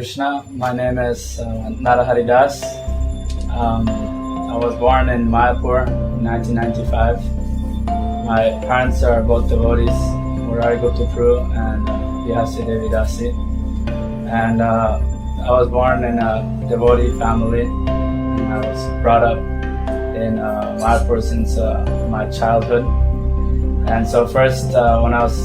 Krishna. My name is Narahari. I was born in Mayapur in 1995. My parents are both devotees, Murari Guptapru and Vyasi Devi Dasi. And I was born in a devotee family, and I was brought up in Mayapur since my childhood. And so first, when I was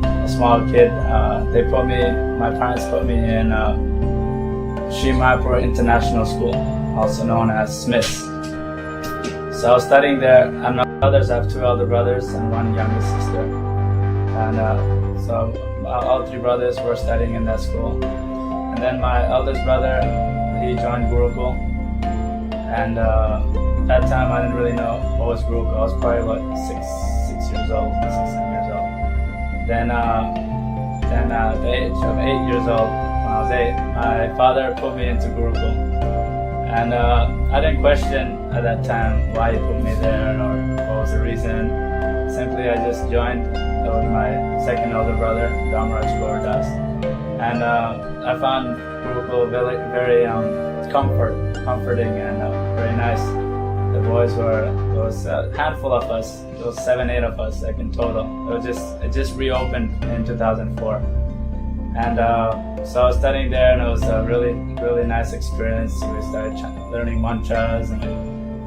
a small kid, my parents put me in Sri Mayapur International School, also known as Smiths. So I was studying there, and my brothers, I have two elder brothers and one younger sister. And so all three brothers were studying in that school. And then my eldest brother, he joined Gurukul. And at that time, I didn't really know what was Gurukul. I was probably about 6 years old, 6, 7 years old. Then at the age of 8 years old, when I was 8, my father put me into Gurukul. And I didn't question at that time why he put me there or what was the reason. Simply, I just joined with my second elder brother, Dhamaraj Gauradas. And I found Gurukul very comforting and very nice. The boys there was a handful of us, there was 7, 8 of us like in total. It just reopened in 2004. And so I was studying there, and it was a really, really nice experience. We started learning mantras, and we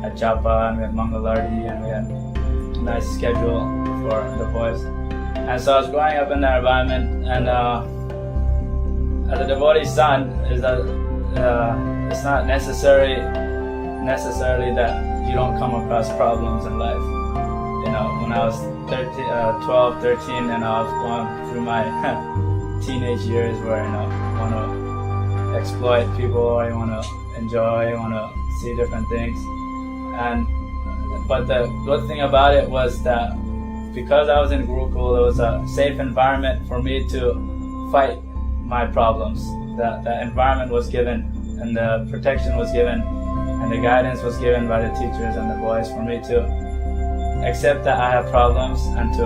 had japa, and we had mangalarti, and we had a nice schedule for the boys. And so I was growing up in that environment, and as a devotee son, is that it's not necessarily that you don't come across problems in life. You know, when I was 12, 13, and I was going through my teenage years where you want to exploit people, or you want to enjoy, you want to see different things. But the good thing about it was that because I was in Gurukul, it was a safe environment for me to fight my problems. The environment was given, and the protection was given, and the guidance was given by the teachers and the boys for me to accept that I have problems and to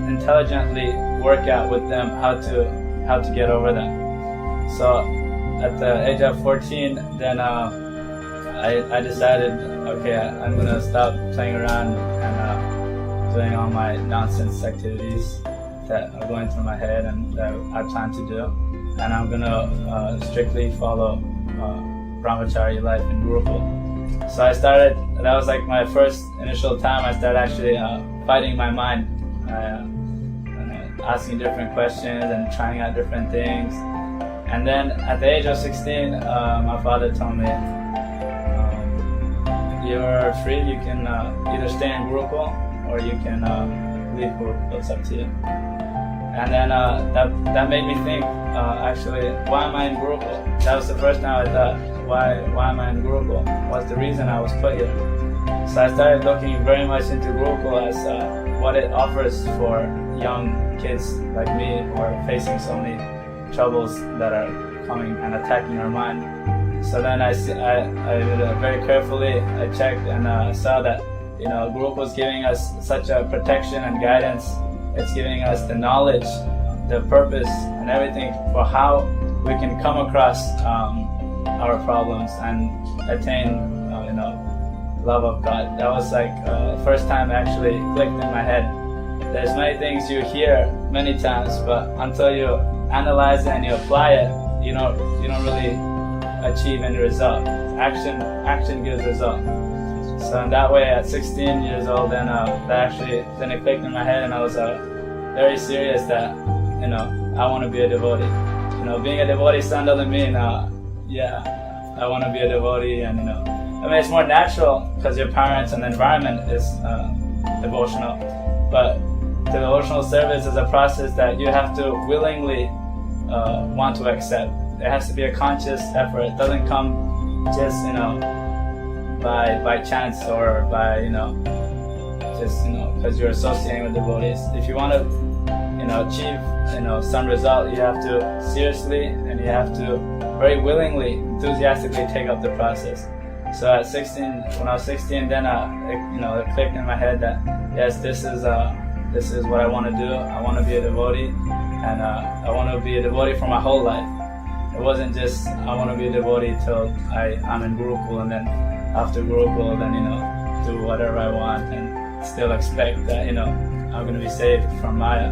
intelligently work out with them how to get over them. So at the age of 14, then I decided, okay, I'm gonna stop playing around and doing all my nonsense activities that are going through my head and that I plan to do, and I'm gonna strictly follow brahmachari life in Gurukul. So I started, that was like my first initial time I started actually fighting my mind, asking different questions and trying out different things. And then at the age of 16, my father told me, you're free, you can either stay in Gurukul or you can leave Gurukul, it's up to you. And then that made me think, actually, why am I in Gurukul? That was the first time I thought, why am I in Gurukul? What's the reason I was put here? So I started looking very much into Gurukul as what it offers for young kids like me who are facing so many troubles that are coming and attacking our mind. So then I very carefully I checked and saw that Gurukul is giving us such a protection and guidance. It's giving us the knowledge, the purpose, and everything for how we can come across our problems and attain, love of God. That was like the first time it actually clicked in my head. There's many things you hear many times, but until you analyze it and you apply it, you don't really achieve any result. Action gives result. So in that way, at 16 years old, then it clicked in my head, and I was very serious that I want to be a devotee. Being a devotee son doesn't mean I want to be a devotee, and it's more natural because your parents and the environment is devotional. But devotional service is a process that you have to willingly want to accept. There has to be a conscious effort. It doesn't come just by chance or by because you're associating with devotees. If you want to achieve some result, you have to seriously and you have to very willingly, enthusiastically take up the process. So at 16, when I was 16, then it clicked in my head that yes, this is what I want to do. I want to be a devotee, and I want to be a devotee for my whole life. It wasn't just I want to be a devotee till I'm in Gurukul, and then after Gurukul, then do whatever I want and still expect that I'm going to be saved from Maya.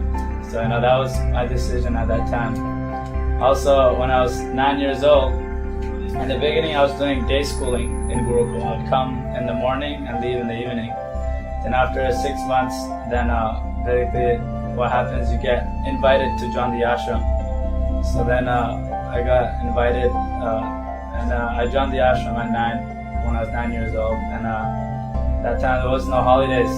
So that was my decision at that time. Also, when I was 9 years old, in the beginning I was doing day schooling in Gurukul. I'd come in the morning and leave in the evening. Then after 6 months, then basically what happens, you get invited to join the ashram. So then I got invited and I joined the ashram at when I was 9 years old. And that time there was no holidays.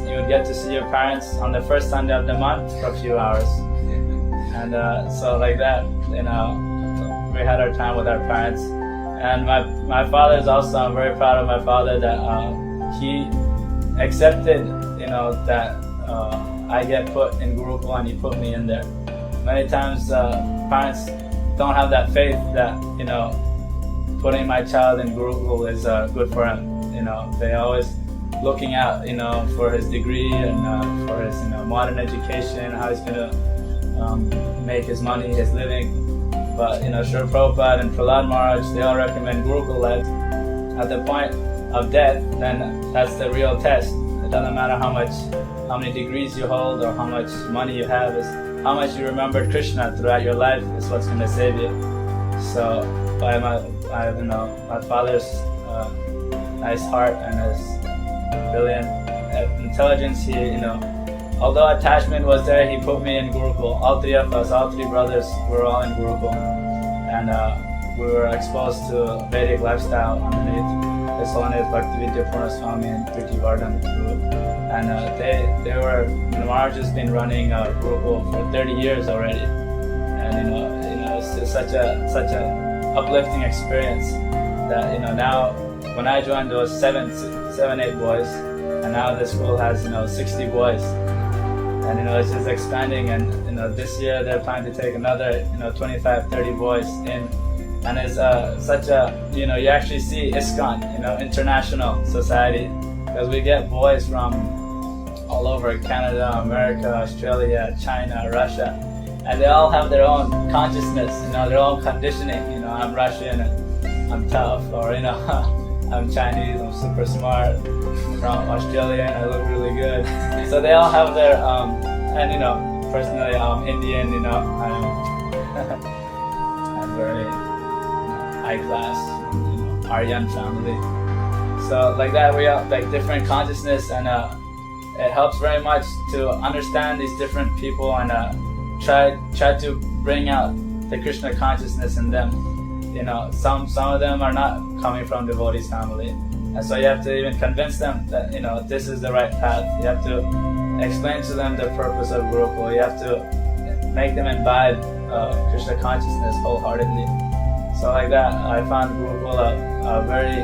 You would get to see your parents on the first Sunday of the month for a few hours. And so like that, we had our time with our parents. And my father is also, I'm very proud of my father that he accepted, that I get put in Gurukul, and he put me in there. Many times parents don't have that faith that, putting my child in Gurukul is good for him. They always looking out, for his degree and for his, modern education, how he's gonna make his money, his living. But Srila Prabhupada and Prahlad Maharaj, they all recommend Gurukul life. At the point of death, then that's the real test. It doesn't matter how many degrees you hold or how much money you have. Is how much you remembered Krishna throughout your life is what's going to save you. So by my father's nice heart and his brilliant intelligence, he although attachment was there, he put me in Gurukul. All three of us, all three brothers, were all in Gurukul, and we were exposed to Vedic lifestyle underneath His Holiness Bhakti Vidyapurna Swami and Priti Vardhan Guru. And the Maharaj has been running Gurukul for 30 years already, and it's just such a uplifting experience that now when I joined there was 7, 8 boys, and now the school has 60 boys. And it's just expanding, and this year they're planning to take another 25, 30 boys in, and it's such a you actually see ISKCON, international society, because we get boys from all over Canada, America, Australia, China, Russia, and they all have their own consciousness, their own conditioning. I'm Russian and I'm tough, or I'm Chinese, I'm super smart. From Australia and I look really good. So they all have their and personally I'm Indian, I'm very high class, Aryan family. So like that we have like different consciousness, and it helps very much to understand these different people and try to bring out the Krishna consciousness in them. Some of them are not coming from devotees family. And so you have to even convince them that this is the right path. You have to explain to them the purpose of Gurukul. You have to make them imbibe Krishna consciousness wholeheartedly. So like that, I found Gurukul a very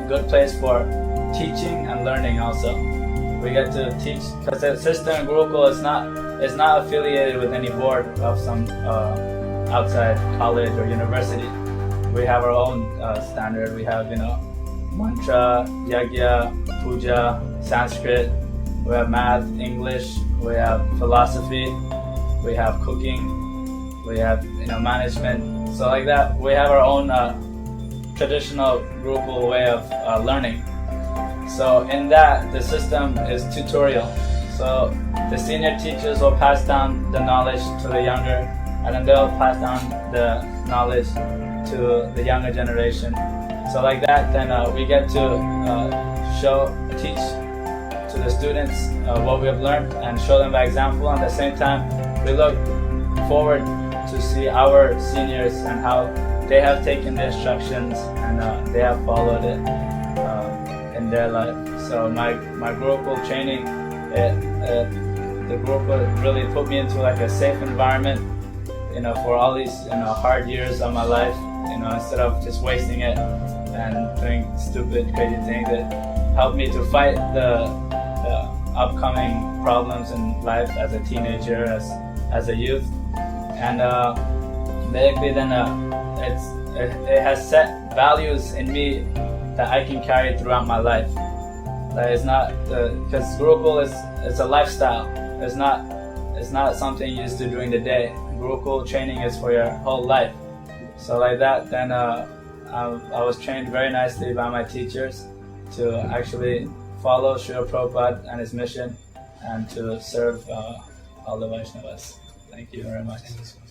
good place for teaching and learning also. We get to teach, because the system in Gurukul is not affiliated with any board of some outside college or university. We have our own standard. We have mantra, yagya, puja, Sanskrit, we have math, English, we have philosophy, we have cooking, we have management. So like that, we have our own traditional Gurukul way of learning. So in that, the system is tutorial. So the senior teachers will pass down the knowledge to the younger, and then they'll pass down the knowledge to the younger generation. So like that, then we get to teach to the students what we have learned and show them by example. And at the same time, we look forward to see our seniors and how they have taken the instructions and they have followed it in their life. So my Gurukul training, the Gurukul really put me into like a safe environment, for all these hard years of my life. Instead of just wasting it and doing stupid, crazy things, it helped me to fight the upcoming problems in life as a teenager, as a youth, and basically then it has set values in me that I can carry throughout my life. That is not because Gurukul is a lifestyle. It's not it's not something you just do during the day. Gurukul training is for your whole life. So like that, then I was trained very nicely by my teachers to actually follow Srila Prabhupada and his mission and to serve all the Vaishnavas. Thank you very much. Thank you so much.